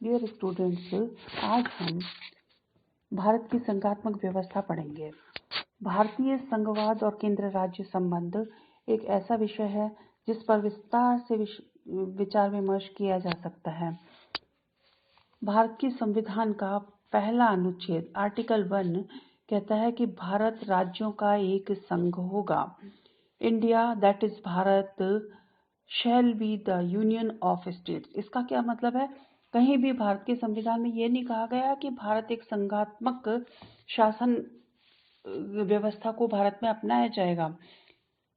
Dear students, आज हम भारत की संघात्मक व्यवस्था पढ़ेंगे। भारतीय संघवाद और केंद्र राज्य संबंध एक ऐसा विषय है जिस पर विस्तार से विचार विमर्श किया जा सकता है। भारत के संविधान का पहला अनुच्छेद आर्टिकल 1 कहता है कि भारत राज्यों का एक संघ होगा। India that is Bharat shall be the union of states. इसका क्या मतलब है? कहीं भी भारत के संविधान में ये नहीं कहा गया कि भारत एक संघात्मक शासन व्यवस्था को भारत में अपनाया जाएगा।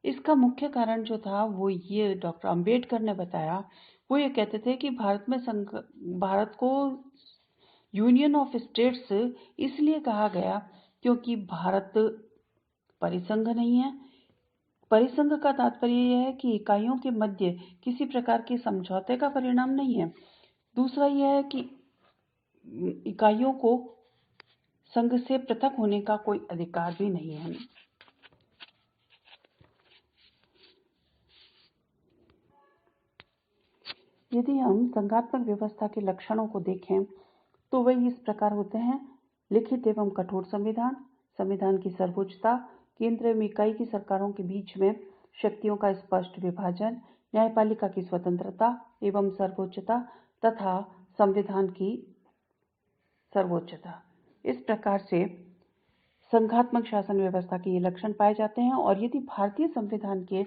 इसका मुख्य कारण जो था वो ये डॉक्टर अंबेडकर ने बताया। वो ये कहते थे कि भारत को यूनियन ऑफ स्टेट्स इसलिए कहा गया क्योंकि भारत परिसंघ नहीं है। परिसंघ का तात्पर्य यह है कि इकाइयों के मध्य किसी प्रकार के समझौते का परिणाम नहीं है। दूसरा यह है कि इकाइयों को संघ से पृथक होने का कोई अधिकार भी नहीं है। यदि हम संघात्मक व्यवस्था के लक्षणों को देखें तो वह इस प्रकार होते हैं: लिखित एवं कठोर संविधान, संविधान की सर्वोच्चता, केंद्र एवं इकाई की सरकारों के बीच में शक्तियों का स्पष्ट विभाजन, न्यायपालिका की स्वतंत्रता एवं सर्वोच्चता तथा संविधान की सर्वोच्चता। इस प्रकार से संघात्मक शासन व्यवस्था के ये लक्षण पाए जाते हैं। और यदि भारतीय संविधान के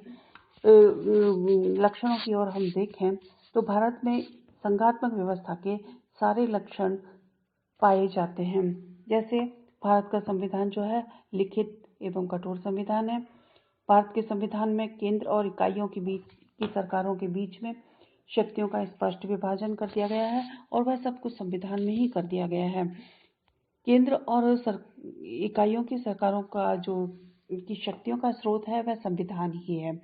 लक्षणों की ओर हम देखें तो भारत में संघात्मक व्यवस्था के सारे लक्षण पाए जाते हैं। जैसे भारत का संविधान जो है लिखित एवं कठोर संविधान है। भारत के संविधान में केंद्र और इकाइयों के बीच की सरकारों के बीच में शक्तियों का स्पष्ट विभाजन कर दिया गया है और वह सब कुछ संविधान में ही कर दिया गया है। केंद्र और इकाइयों की सरकारों का जो की शक्तियों का स्रोत है वह संविधान ही है।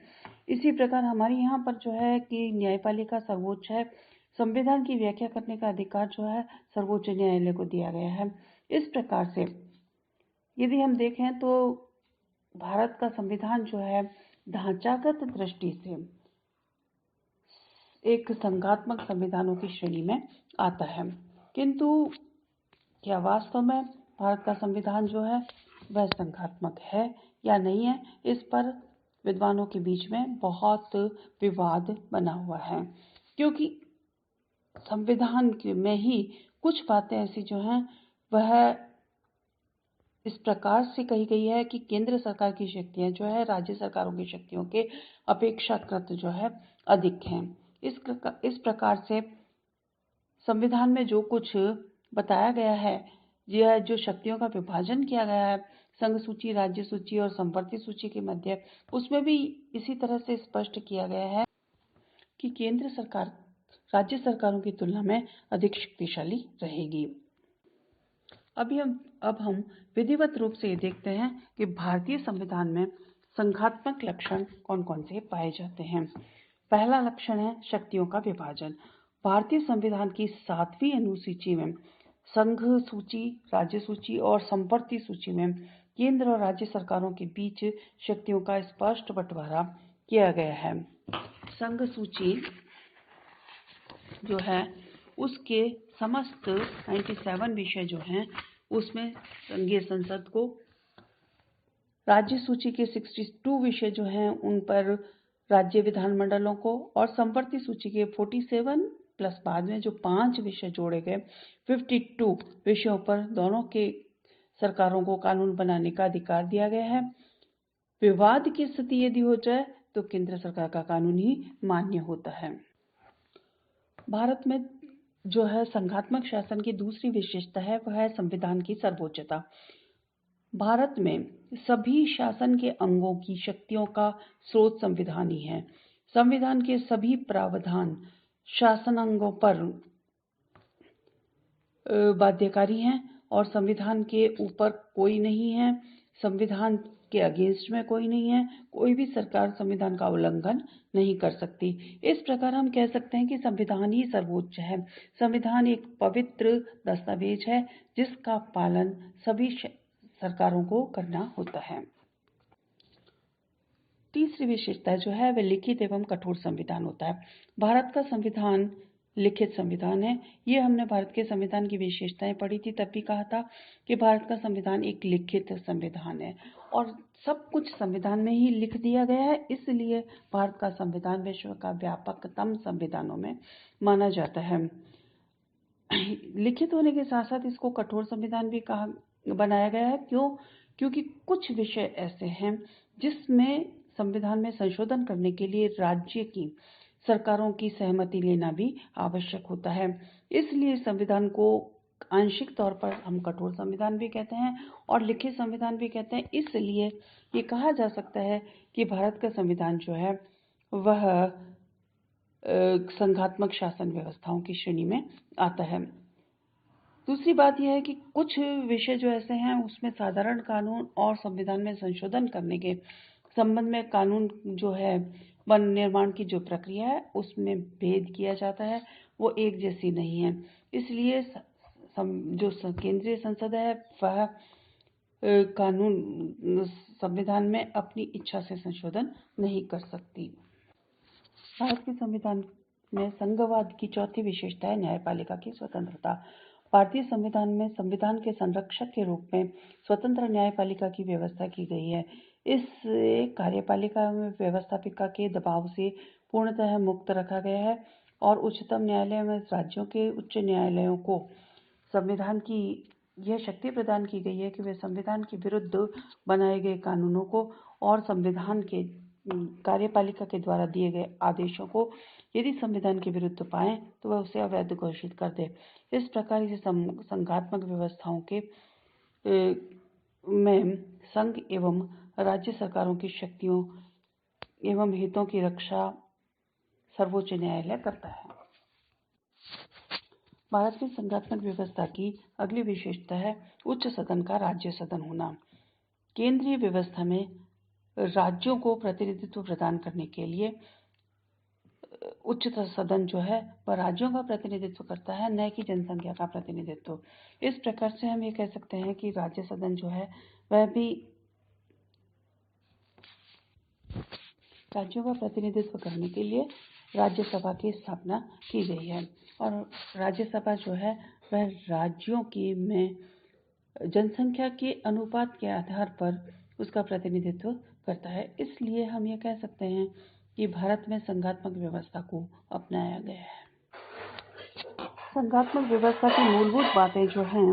इसी प्रकार हमारे यहाँ पर जो है कि न्यायपालिका सर्वोच्च है। संविधान की व्याख्या करने का अधिकार जो है सर्वोच्च न्यायालय को दिया गया है। इस प्रकार से यदि हम देखें तो भारत का संविधान जो है ढांचागत दृष्टि से एक संघात्मक संविधानों की श्रेणी में आता है। किंतु क्या वास्तव में भारत का संविधान जो है वह संघात्मक है या नहीं है, इस पर विद्वानों के बीच में बहुत विवाद बना हुआ है। क्योंकि संविधान में ही कुछ बातें ऐसी जो हैं वह इस प्रकार से कही गई है कि केंद्र सरकार की शक्तियां जो है राज्य सरकारों की शक्तियों के अपेक्षाकृत जो है अधिक हैं। इस प्रकार से संविधान में जो कुछ बताया गया है, यह जो शक्तियों का विभाजन किया गया है संघ सूची, राज्य सूची और संपत्ति सूची के मध्य, उसमें भी इसी तरह से स्पष्ट किया गया है कि केंद्र सरकार राज्य सरकारों की तुलना में अधिक शक्तिशाली रहेगी। अब हम विधिवत रूप से देखते हैं कि भारतीय संविधान में संघात्मक लक्षण कौन कौन से पाए जाते हैं। पहला लक्षण है शक्तियों का विभाजन। भारतीय संविधान की 7वीं अनुसूची में संघ सूची, राज्य सूची और संपत्ति सूची में केंद्र और राज्य सरकारों के बीच शक्तियों का स्पष्ट बंटवारा किया गया है। संघ सूची जो है उसके समस्त 97 विषय जो हैं उसमें संघीय संसद को, राज्य सूची के 62 विषय जो हैं उन पर राज्य विधानमंडलों को, और संपत्ति सूची के 47 प्लस बाद में जो 5 विषय जोड़े गए 52 विषयों पर दोनों के सरकारों को कानून बनाने का अधिकार दिया गया है। विवाद की स्थिति यदि हो जाए तो केंद्र सरकार का कानून ही मान्य होता है। भारत में जो है संघात्मक शासन की दूसरी विशेषता है वह है संविधान की सर्वोच्चता। भारत में सभी शासन के अंगों की शक्तियों का स्रोत संविधान ही है। संविधान के सभी प्रावधान शासन अंगों पर बाध्यकारी हैं और संविधान के ऊपर कोई नहीं है, संविधान के अगेंस्ट में कोई नहीं है। कोई भी सरकार संविधान का उल्लंघन नहीं कर सकती। इस प्रकार हम कह सकते हैं कि संविधान ही सर्वोच्च है। संविधान एक पवित्र दस्तावेज है जिसका पालन सभी सरकारों को करना होता है। तीसरी विशेषता जो है वह लिखित एवं कठोर संविधान होता है। भारत का संविधान लिखित संविधान है। ये हमने भारत के संविधान की विशेषताएं पढ़ी थी, तब भी कहा था कि भारत का संविधान एक लिखित संविधान है और सब कुछ संविधान में ही लिख दिया गया है, इसलिए भारत का संविधान विश्व का व्यापकतम संविधानों में माना जाता है। लिखित होने के साथ साथ इसको कठोर संविधान भी कहा बनाया गया है। क्यों? क्योंकि कुछ विषय ऐसे हैं जिसमें संविधान में संशोधन करने के लिए राज्य की सरकारों की सहमति लेना भी आवश्यक होता है। इसलिए संविधान को आंशिक तौर पर हम कठोर संविधान भी कहते हैं और लिखित संविधान भी कहते हैं। इसलिए ये कहा जा सकता है कि भारत का संविधान जो है वह संघात्मक शासन व्यवस्थाओं की श्रेणी में आता है। दूसरी बात यह है कि कुछ विषय जो ऐसे हैं उसमें साधारण कानून और संविधान में संशोधन करने के संबंध में कानून जो है वन निर्माण की जो प्रक्रिया है उसमें भेद किया जाता है, वो एक जैसी नहीं है। इसलिए जो केंद्रीय संसद है वह कानून संविधान में अपनी इच्छा से संशोधन नहीं कर सकती। भारत के संविधान में संघवाद की चौथी विशेषता है न्यायपालिका की स्वतंत्रता। भारतीय संविधान में संविधान के संरक्षक के रूप में स्वतंत्र न्यायपालिका की व्यवस्था की गई है। इस कार्यपालिका में व्यवस्थापिका के दबाव से पूर्णतः मुक्त रखा गया है और उच्चतम न्यायालय में राज्यों के उच्च न्यायालयों को संविधान की यह शक्ति प्रदान की गई है कि वे संविधान के विरुद्ध बनाए गए कानूनों को और संविधान के कार्यपालिका के द्वारा दिए गए आदेशों को यदि संविधान के विरुद्ध पाएं तो वह उसे अवैध घोषित कर दे। इस प्रकार इसे संघात्मक व्यवस्थाओं के में संघ एवं राज्य सरकारों की शक्तियों एवं हितों की रक्षा सर्वोच्च न्यायालय करता है। भारत में संघात्मक व्यवस्था की अगली विशेषता है उच्च सदन का राज्य सदन होना। केंद्रीय व्यवस्था में राज्यों को प्रतिनिधित्व प्रदान करने के लिए उच्च सदन जो है वह राज्यों का प्रतिनिधित्व करता है, न कि जनसंख्या का प्रतिनिधित्व। इस प्रकार से हम ये कह सकते हैं कि राज्य सदन जो है वह भी राज्यों का प्रतिनिधित्व करने के लिए राज्यसभा की स्थापना की गई है और राज्यसभा जो है वह राज्यों की में जनसंख्या के अनुपात के आधार पर उसका प्रतिनिधित्व करता है। इसलिए हम ये कह सकते हैं कि भारत में संघात्मक व्यवस्था को अपनाया गया है। संघात्मक व्यवस्था की मूलभूत बातें जो हैं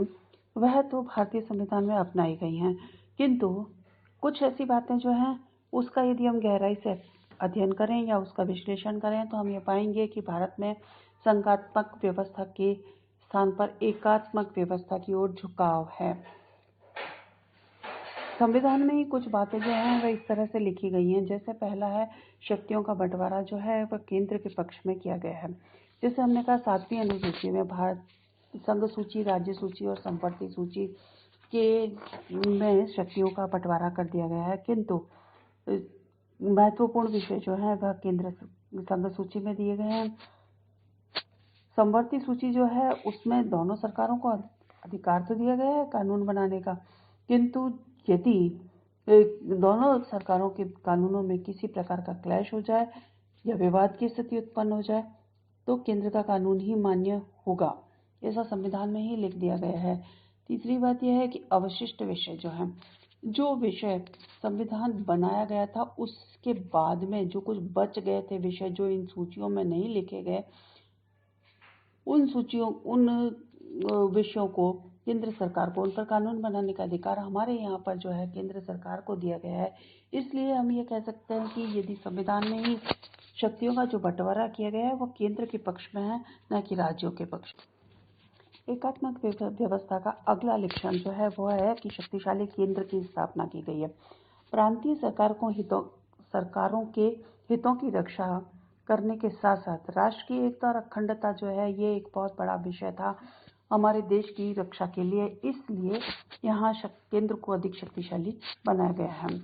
वह तो भारतीय संविधान में अपनाई गई हैं, किंतु कुछ ऐसी बातें जो हैं उसका यदि हम गहराई से अध्ययन करें या उसका विश्लेषण करें तो हम ये पाएंगे कि भारत में संघात्मक व्यवस्था के स्थान पर एकात्मक व्यवस्था की ओर झुकाव है। संविधान में ही कुछ बातें जो हैं वह इस तरह से लिखी गई हैं। जैसे पहला है शक्तियों का बंटवारा जो है वह केंद्र के पक्ष में किया गया है। जैसे हमने कहा 7वीं अनुसूची में भारत संघ सूची, राज्य सूची और संपत्ति सूची के में शक्तियों का बंटवारा कर दिया गया है, किंतु महत्वपूर्ण विषय जो है वह केंद्र संघ सूची में दिए गए हैं। संपत्ति सूची जो है उसमें दोनों सरकारों को अधिकार तो दिया गया है कानून बनाने का, किंतु यदि दोनों सरकारों के कानूनों में किसी प्रकार का क्लैश हो जाए या विवाद की स्थिति उत्पन्न हो जाए तो केंद्र का कानून ही मान्य होगा। ऐसा संविधान में ही लिख दिया गया है। तीसरी बात यह है कि अवशिष्ट विषय जो है, जो विषय संविधान बनाया गया था उसके बाद में जो कुछ बच गए थे विषय जो इन सूचियों में नहीं लिखे गए, उन विषयों को केंद्र सरकार को उन पर कानून बनाने का अधिकार हमारे यहाँ पर जो है केंद्र सरकार को दिया गया है। इसलिए हम ये कह सकते हैं कि यदि संविधान में ही शक्तियों का जो बंटवारा किया गया है वो केंद्र के पक्ष में है, न कि राज्यों के पक्ष में। एकात्मक व्यवस्था का अगला लक्षण जो है वो है कि शक्तिशाली केंद्र की स्थापना की गई है। प्रांतीय सरकारों के हितों की रक्षा करने के साथ साथ राष्ट्र की एकता और अखंडता जो है ये एक बहुत बड़ा विषय था हमारे देश की रक्षा के लिए। इसलिए यहाँ केंद्र को अधिक शक्तिशाली बनाया गया है।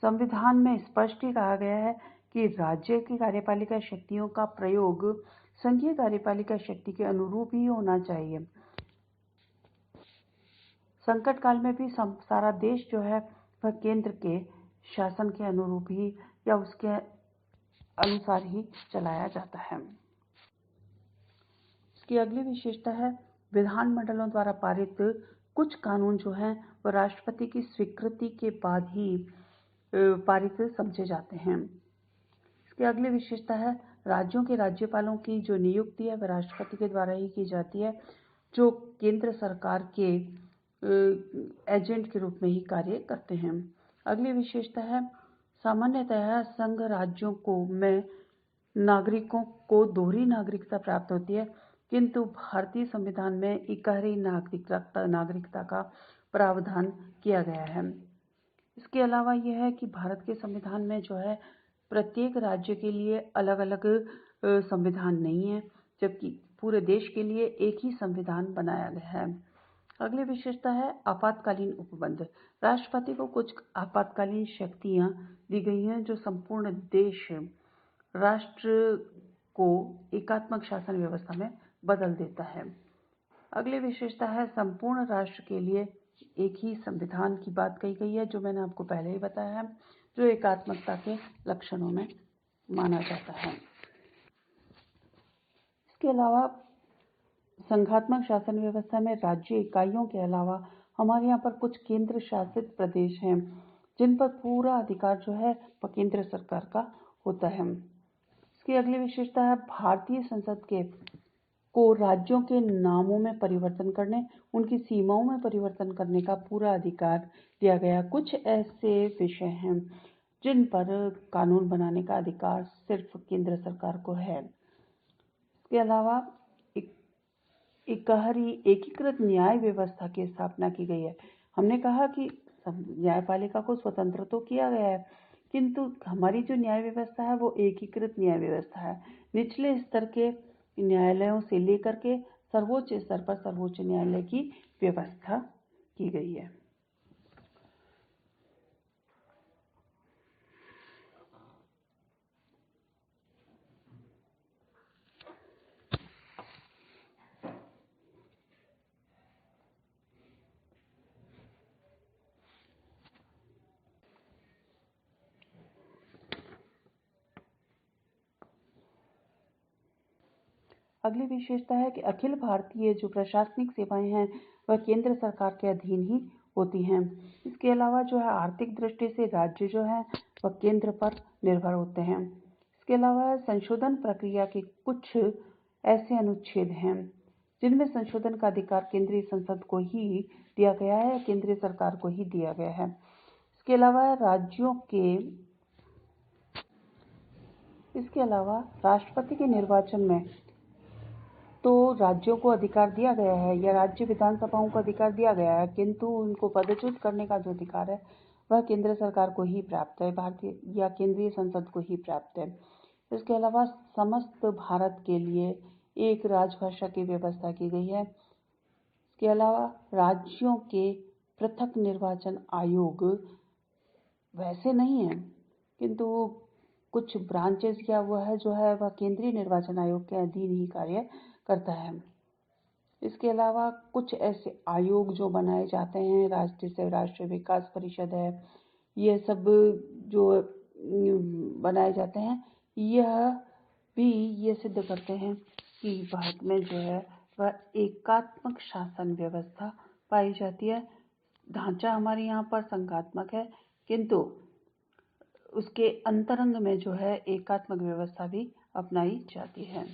संविधान में स्पष्ट ही कहा गया है कि राज्य की कार्यपालिका शक्तियों का प्रयोग संघीय कार्यपालिका शक्ति के अनुरूप ही होना चाहिए। संकट काल में भी सारा देश जो है वह केंद्र के शासन के अनुरूप ही या उसके अनुसार ही चलाया जाता है। इसकी अगली विशेषता है विधानमंडलों द्वारा पारित कुछ कानून जो हैं वो राष्ट्रपति की स्वीकृति के बाद ही पारित समझे जाते हैं। इसकी अगली विशेषता है राज्यों के राज्यपालों की जो नियुक्ति है वह राष्ट्रपति के द्वारा ही की जाती है, जो केंद्र सरकार के एजेंट के रूप में ही कार्य करते हैं। अगली विशेषता है सामान्यतः संघ राज्यों में नागरिकों को दोहरी नागरिकता प्राप्त होती है, किंतु भारतीय संविधान में इकहरी नागरिकता का प्रावधान किया गया है। इसके अलावा यह है कि भारत के संविधान में जो है प्रत्येक राज्य के लिए अलग अलग संविधान नहीं है, जबकि पूरे देश के लिए एक ही संविधान बनाया गया है। अगली विशेषता है आपातकालीन उपबंध। राष्ट्रपति को कुछ आपातकालीन शक्तियां दी गई हैं जो संपूर्ण देश राष्ट्र को एकात्मक शासन व्यवस्था में बदल देता है। अगली विशेषता है संपूर्ण राष्ट्र के लिए एक ही संविधान की बात कही गई है, जो मैंने आपको पहले ही बताया है, जो एकात्मकता के लक्षणों में माना जाता है। इसके अलावा संघात्मक शासन व्यवस्था में राज्य इकाइयों के अलावा हमारे यहाँ पर कुछ केंद्र शासित प्रदेश हैं जिन पर पूरा अधिकार जो है वह केंद्र सरकार का होता है। इसकी अगली विशेषता है भारतीय संसद को राज्यों के नामों में परिवर्तन करने, उनकी सीमाओं में परिवर्तन करने का पूरा अधिकार दिया गया। कुछ ऐसे विषय हैं जिन पर कानून बनाने का अधिकार सिर्फ केंद्र सरकार को है। इसके अलावा इकहरी एकीकृत न्याय व्यवस्था की स्थापना की गई है। हमने कहा कि न्यायपालिका को स्वतंत्र तो किया गया है, किंतु हमारी जो न्याय व्यवस्था है वो एकीकृत न्याय व्यवस्था है। निचले स्तर के न्यायालयों से लेकर के सर्वोच्च स्तर पर सर्वोच्च न्यायालय की व्यवस्था की गई है। अगली विशेषता है कि अखिल भारतीय जो प्रशासनिक सेवाएं हैं वह केंद्र सरकार के अधीन ही होती हैं। इसके अलावा जो है आर्थिक दृष्टि से राज्य जो है वह केंद्र पर निर्भर होते हैं। इसके अलावा संशोधन प्रक्रिया के कुछ ऐसे अनुच्छेद हैं जिनमें संशोधन का अधिकार केंद्रीय संसद को ही दिया गया है, केंद्रीय सरकार को ही दिया गया है। इसके अलावा राष्ट्रपति के निर्वाचन में तो राज्यों को अधिकार दिया गया है या राज्य विधानसभाओं को अधिकार दिया गया है, किंतु उनको पदच्युत करने का जो अधिकार है वह केंद्र सरकार को ही प्राप्त है, भारतीय या केंद्रीय संसद को ही प्राप्त है। इसके अलावा समस्त भारत के लिए एक राजभाषा की व्यवस्था की गई है। इसके अलावा राज्यों के पृथक निर्वाचन आयोग वैसे नहीं है, किंतु कुछ ब्रांचेस या वह जो है वह केंद्रीय निर्वाचन आयोग के अधीन ही कार्य करता है। इसके अलावा कुछ ऐसे आयोग जो बनाए जाते हैं, राष्ट्रीय विकास परिषद है, ये सब जो बनाए जाते हैं यह भी ये सिद्ध करते हैं कि भारत में जो है वह एकात्मक शासन व्यवस्था पाई जाती है। ढांचा हमारे यहाँ पर संघात्मक है, किंतु उसके अंतरंग में जो है एकात्मक व्यवस्था भी अपनाई जाती है।